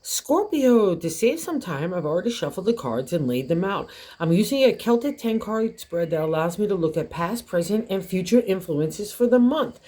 Scorpio, to save some time, I've already shuffled the cards and laid them out. I'm using a Celtic 10 card spread that allows me to look at past, present, and future influences for the month.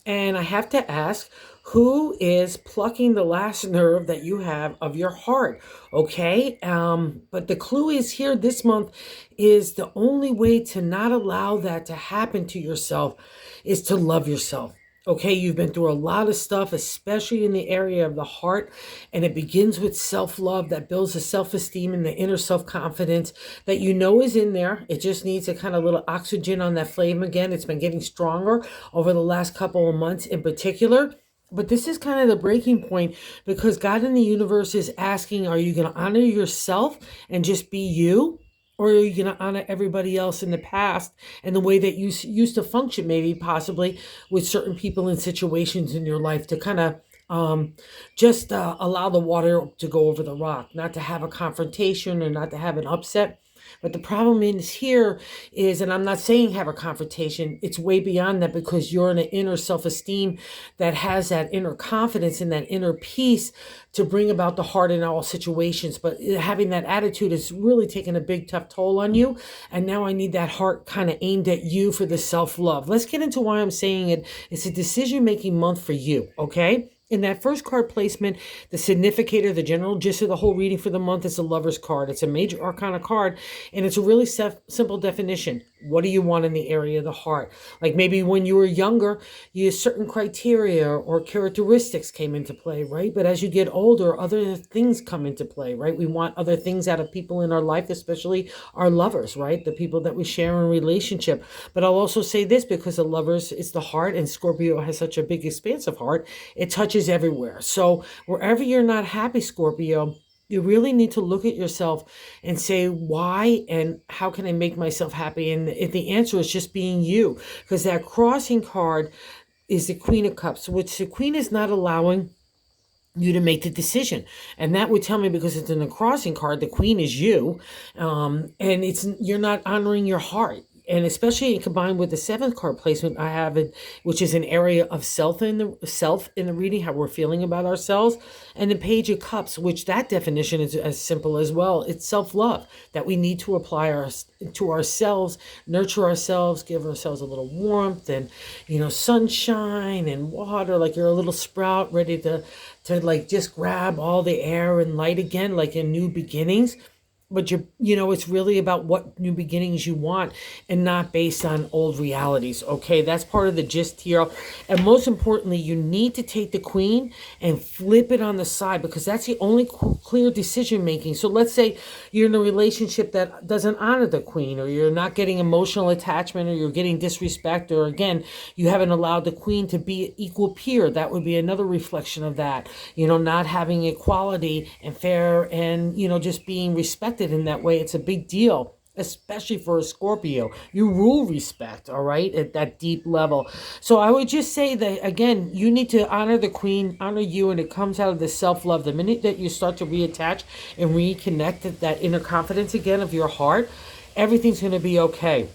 And I have to ask, who is plucking the last nerve that you have of your heart? Okay. But the clue is here this month is the only way to not allow that to happen to yourself is to love yourself. Okay, you've been through a lot of stuff, especially in the area of the heart, and it begins with self-love that builds the self-esteem and the inner self-confidence that you know is in there. It just needs a kind of little oxygen on that flame again. It's been getting stronger over the last couple of months in particular. But this is kind of the breaking point because God in the universe is asking, are you going to honor yourself and just be you? Or are you going to honor everybody else in the past and the way that you used to function, maybe possibly with certain people and situations in your life to kind of just allow the water to go over the rock, not to have a confrontation or not to have an upset. But the problem is here is, and I'm not saying have a confrontation, it's way beyond that because you're in an inner self-esteem that has that inner confidence and that inner peace to bring about the heart in all situations. But having that attitude is really taking a big tough toll on you. And now I need that heart kind of aimed at you for the self-love. Let's get into why I'm saying it. It's a decision-making month for you, okay? In that first card placement, the significator, the general gist of the whole reading for the month is the Lover's card. It's a major arcana card, and it's a really simple definition. What do you want in the area of the heart? Like maybe when you were younger, you certain criteria or characteristics came into play, right? But as you get older, other things come into play, right? We want other things out of people in our life, especially our lovers, right? The people that we share in relationship. But I'll also say this because the lovers is the heart, and Scorpio has such a big, expansive heart. It touches everywhere. So wherever you're not happy, Scorpio, you really need to look at yourself and say, why and how can I make myself happy? And if the answer is just being you, because that crossing card is the Queen of Cups, which the Queen is not allowing you to make the decision. And that would tell me, because it's in the crossing card, the Queen is you, and you're not honoring your heart. And especially combined with the seventh card placement I have it, which is an area of self in the reading, how we're feeling about ourselves, and the Page of Cups, which that definition is as simple as well. It's self-love that we need to apply to ourselves, nurture ourselves, give ourselves a little warmth and sunshine and water, like you're a little sprout ready to like just grab all the air and light again, like in new beginnings. But it's really about what new beginnings you want and not based on old realities. Okay, that's part of the gist here. And most importantly, you need to take the Queen and flip it on the side, because that's the only clear decision making. So let's say you're in a relationship that doesn't honor the Queen, or you're not getting emotional attachment, or you're getting disrespect, or again, you haven't allowed the Queen to be equal peer. That would be another reflection of that. Not having equality and fair and, just being respected in that way. It's a big deal, especially for a Scorpio. You rule respect, all right, at that deep level. So I would just say that, again, you need to honor the Queen, honor you, and it comes out of the self-love. The minute that you start to reattach and reconnect that inner confidence again of your heart, everything's going to be okay,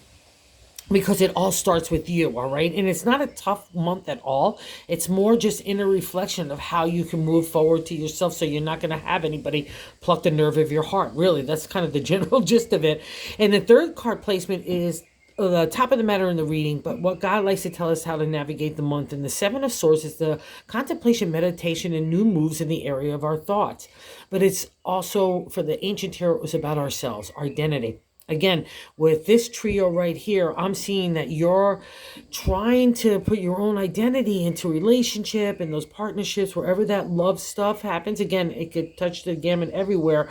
because it all starts with you, all right? And it's not a tough month at all. It's more just inner reflection of how you can move forward to yourself, so you're not going to have anybody pluck the nerve of your heart. Really, that's kind of the general gist of it. And the third card placement is the top of the matter in the reading, but what God likes to tell us how to navigate the month. And the Seven of Swords is the contemplation, meditation, and new moves in the area of our thoughts. But it's also, for the ancient tarot, it was about ourselves, our identity. Again, with this trio right here, I'm seeing that you're trying to put your own identity into relationship and those partnerships, wherever that love stuff happens. Again, it could touch the gamut everywhere.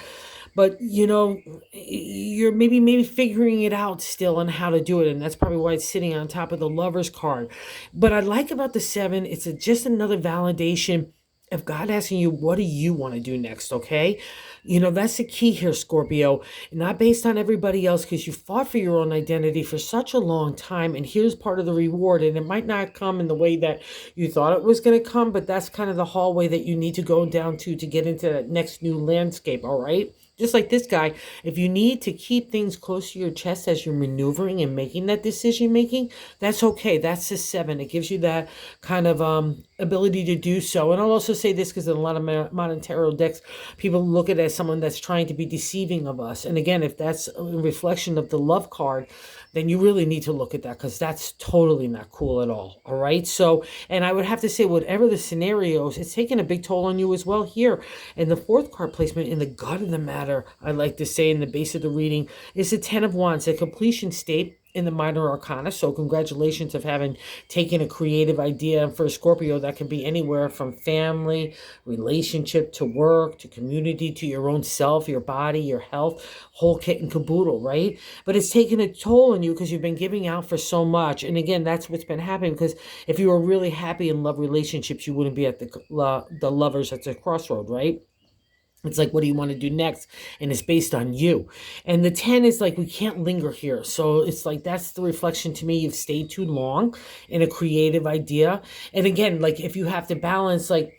But, you're maybe figuring it out still on how to do it. And that's probably why it's sitting on top of the Lover's card. But I like about the seven, it's just another validation of God asking you, what do you want to do next, okay? That's the key here, Scorpio. Not based on everybody else, because you fought for your own identity for such a long time, and here's part of the reward. And it might not come in the way that you thought it was going to come, but that's kind of the hallway that you need to go down to get into that next new landscape, all right? Just like this guy, if you need to keep things close to your chest as you're maneuvering and making that decision making, that's okay. That's the 7. It gives you that kind of ability to do so. And I'll also say this because in a lot of modern tarot decks, people look at it as someone that's trying to be deceiving of us. And again, if that's a reflection of the love card, then you really need to look at that because that's totally not cool at all. All right. So, and I would have to say, whatever the scenarios, it's taking a big toll on you as well here. And the 4th card placement in the gut of the matter, I like to say in the base of the reading, is the 10 of Wands, a completion state in the minor arcana. So congratulations of having taken a creative idea. And for Scorpio, that can be anywhere from family, relationship, to work, to community, to your own self, your body, your health, whole kit and caboodle, right? But it's taken a toll on you because you've been giving out for so much. And again, that's what's been happening, because if you were really happy in love relationships, you wouldn't be at the lovers at the crossroad, right? It's like, what do you want to do next? And it's based on you. And the 10 is like, we can't linger here. So it's like, that's the reflection to me. You've stayed too long in a creative idea. And again, like if you have to balance, like,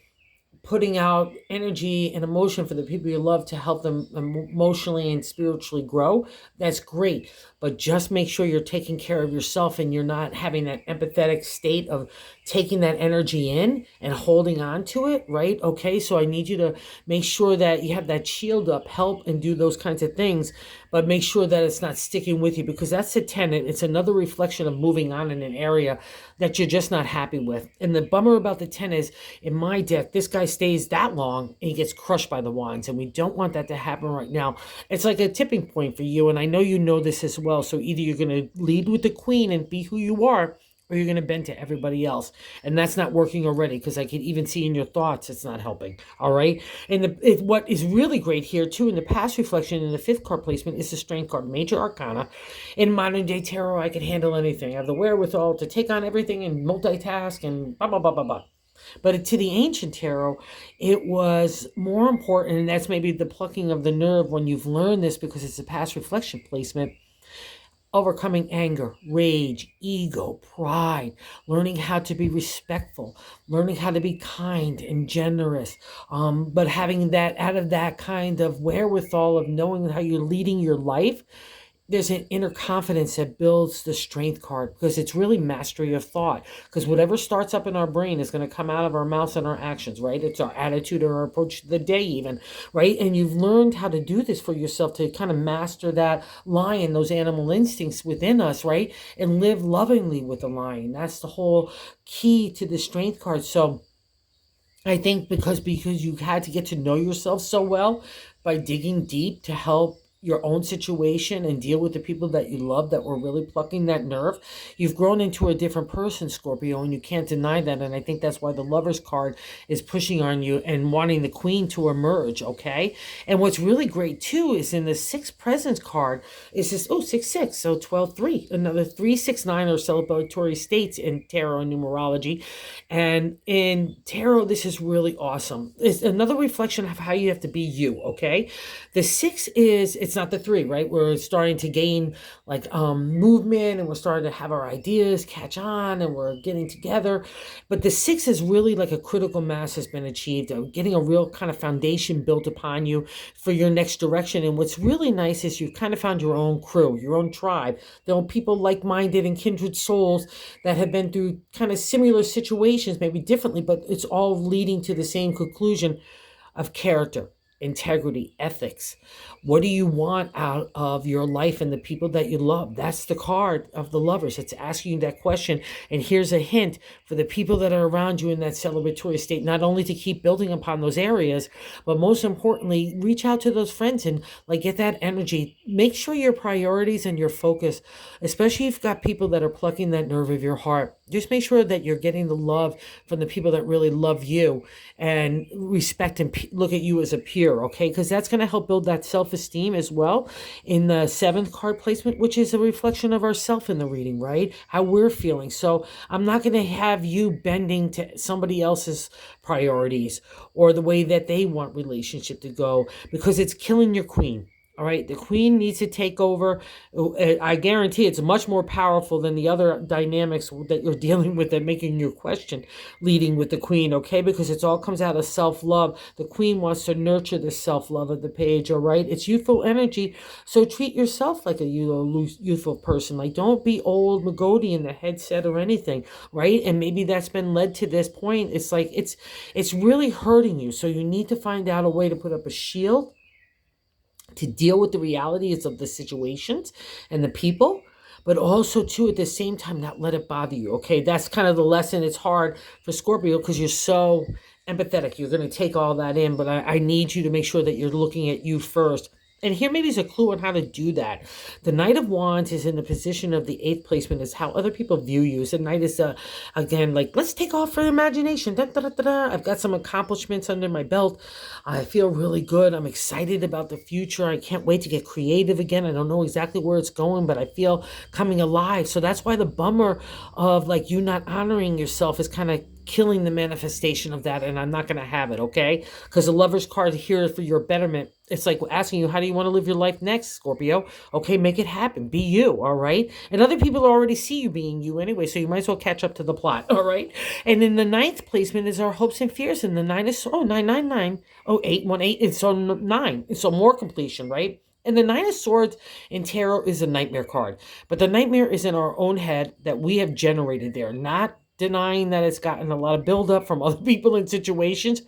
putting out energy and emotion for the people you love to help them emotionally and spiritually grow, that's great. But just make sure you're taking care of yourself and you're not having that empathetic state of taking that energy in and holding on to it, right? Okay, so I need you to make sure that you have that shield up, help and do those kinds of things, but make sure that it's not sticking with you, because that's a tenet. It's another reflection of moving on in an area that you're just not happy with. And the bummer about the 10 is, in my deck, this guy stays that long and he gets crushed by the wands, and we don't want that to happen right now. It's like a tipping point for you, and I know you know this as well. So either you're going to lead with the queen and be who you are, or you're going to bend to everybody else. And that's not working already, because I can even see in your thoughts it's not helping. All right. And what is really great here, too, in the past reflection in the 5th card placement is the Strength card, Major Arcana. In modern day tarot, I can handle anything. I have the wherewithal to take on everything and multitask and blah, blah, blah, blah, blah. But to the ancient tarot, it was more important, and that's maybe the plucking of the nerve when you've learned this, because it's a past reflection placement. Overcoming anger, rage, ego, pride, learning how to be respectful, learning how to be kind and generous, but having that, out of that kind of wherewithal of knowing how you're leading your life, there's an inner confidence that builds the Strength card, because it's really mastery of thought. Because whatever starts up in our brain is going to come out of our mouths and our actions, right? It's our attitude or our approach to the day even, right? And you've learned how to do this for yourself, to kind of master that lion, those animal instincts within us, right? And live lovingly with the lion. That's the whole key to the Strength card. So I think because you had to get to know yourself so well by digging deep to help your own situation and deal with the people that you love that were really plucking that nerve, you've grown into a different person, Scorpio, and you can't deny that. And I think that's why the Lovers card is pushing on you and wanting the Queen to emerge, okay? And what's really great, too, is in the 6 Presence card is this, 6-6, so 12-3. Another 3-6-9 are celebratory states in tarot and numerology. And in tarot, this is really awesome. It's another reflection of how you have to be you, okay? The 6 is, it's not the 3, right? We're starting to gain like movement, and we're starting to have our ideas catch on, and we're getting together. But the 6 is really like a critical mass has been achieved, getting a real kind of foundation built upon you for your next direction. And what's really nice is you've kind of found your own crew, your own tribe. There are people like-minded and kindred souls that have been through kind of similar situations, maybe differently, but it's all leading to the same conclusion of character, integrity, ethics. What do you want out of your life and the people that you love? That's the card of the Lovers. It's asking you that question. And here's a hint for the people that are around you in that celebratory state, not only to keep building upon those areas, but most importantly, reach out to those friends and like get that energy. Make sure your priorities and your focus, especially if you've got people that are plucking that nerve of your heart, just make sure that you're getting the love from the people that really love you and respect and look at you as a peer, okay? Because that's going to help build that self-esteem as well in the 7th card placement, which is a reflection of ourself in the reading, right? How we're feeling. So I'm not going to have you bending to somebody else's priorities or the way that they want relationship to go, because it's killing your queen. All right, the queen needs to take over. I guarantee it's much more powerful than the other dynamics that you're dealing with that making your question leading with the queen, okay? Because it all comes out of self-love. The queen wants to nurture the self-love of the page, all right? It's youthful energy, so treat yourself like a youthful person. Like, don't be old McGody in the headset or anything, right? And maybe that's been led to this point. It's like it's really hurting you, so you need to find out a way to put up a shield to deal with the realities of the situations and the people, but also too at the same time not let it bother you. Okay, that's kind of the lesson. It's hard for Scorpio because you're so empathetic. You're going to take all that in, but I need you to make sure that you're looking at you first. And here maybe is a clue on how to do that. The Knight of Wands is in the position of the eighth placement, is how other people view you. So the Knight is, again, like, let's take off for the imagination. Da, da, da, da, da. I've got some accomplishments under my belt. I feel really good. I'm excited about the future. I can't wait to get creative again. I don't know exactly where it's going, but I feel coming alive. So that's why the bummer of like you not honoring yourself is kind of killing the manifestation of that, and I'm not going to have it, okay? Because the Lover's card here is for your betterment. It's like asking you, how do you want to live your life next, Scorpio? Okay, make it happen. Be you, all right? And other people already see you being you anyway, so you might as well catch up to the plot, all right? And in the ninth placement is our hopes and fears, and the nine is, 999, 818, it's so 9. It's so more completion, right? And the Nine of Swords in tarot is a nightmare card. But the nightmare is in our own head that we have generated there, not denying that it's gotten a lot of buildup from other people and situations.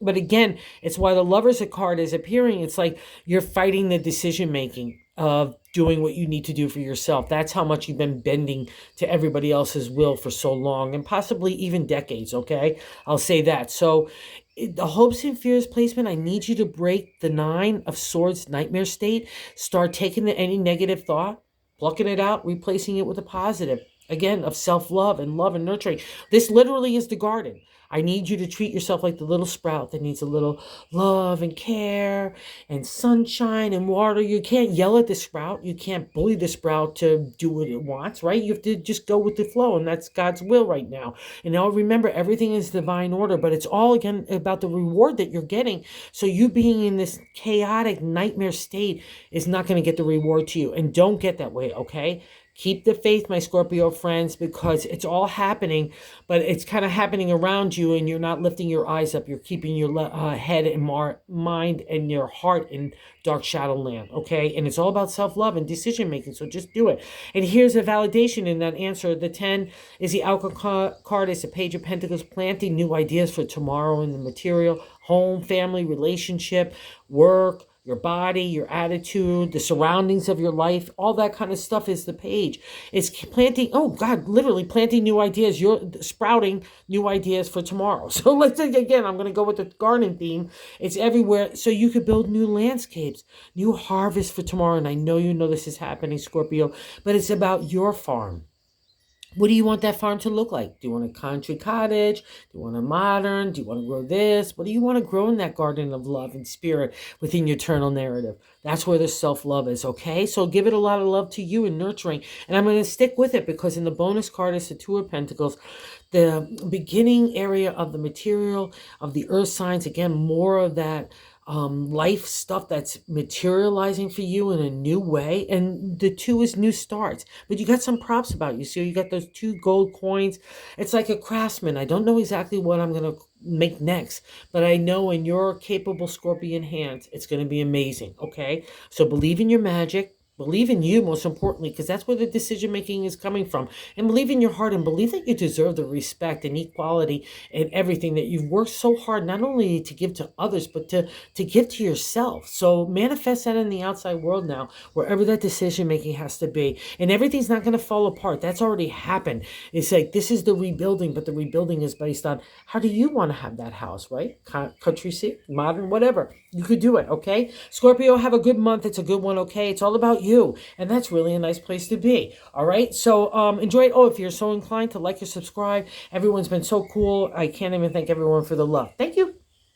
But again, it's why the Lover's card is appearing. It's like you're fighting the decision making of doing what you need to do for yourself. That's how much you've been bending to everybody else's will for so long, and possibly even decades, okay? I'll say that. So the hopes and fears placement, I need you to break the Nine of Swords nightmare state. Start taking any negative thought, plucking it out, replacing it with a positive. Again, of self-love and love and nurturing. This literally is the garden. I need you to treat yourself like the little sprout that needs a little love and care and sunshine and water. You can't yell at the sprout. You can't bully the sprout to do what it wants, right? You have to just go with the flow, and that's God's will right now. And now remember, everything is divine order, but it's all, again, about the reward that you're getting. So you being in this chaotic nightmare state is not going to get the reward to you. And don't get that way, okay? Keep the faith, my Scorpio friends, because it's all happening, but it's kind of happening around you, and you're not lifting your eyes up. You're keeping your head and mind and your heart in dark shadow land, okay? And it's all about self-love and decision-making, so just do it. And here's a validation in that answer. The 10 is the outcome card. It's a Page of Pentacles, planting new ideas for tomorrow in the material, home, family, relationship, work, your body, your attitude, the surroundings of your life, all that kind of stuff is the page. It's planting, oh God, literally planting new ideas. You're sprouting new ideas for tomorrow. So let's think again, I'm going to go with the garden theme. It's everywhere. So you could build new landscapes, new harvest for tomorrow. And I know you know this is happening, Scorpio, but it's about your farm. What do you want that farm to look like? Do you want a country cottage? Do you want a modern? Do you want to grow this? What do you want to grow in that garden of love and spirit within your eternal narrative? That's where the self-love is, okay? So give it a lot of love to you and nurturing. And I'm going to stick with it because in the bonus card is the Two of Pentacles, the beginning area of the material, of the earth signs. Again, more of that life stuff that's materializing for you in a new way. And the 2 is new starts, but you got some props about you. So you got those 2 gold coins. It's like a craftsman. I don't know exactly what I'm going to make next, but I know in your capable Scorpion hands, it's going to be amazing. Okay. So believe in your magic. Believe in you, most importantly, because that's where the decision making is coming from. And believe in your heart, and believe that you deserve the respect and equality and everything that you've worked so hard, not only to give to others, but to give to yourself. So manifest that in the outside world now, wherever that decision making has to be. And everything's not going to fall apart. That's already happened. It's like this is the rebuilding, but the rebuilding is based on how do you want to have that house, right? Country seat, modern, whatever. You could do it, okay? Scorpio, have a good month. It's a good one, okay? It's all about you, and that's really a nice place to be, all right? So enjoy it. Oh, if you're so inclined to like or subscribe, everyone's been so cool. I can't even thank everyone for the love. Thank you.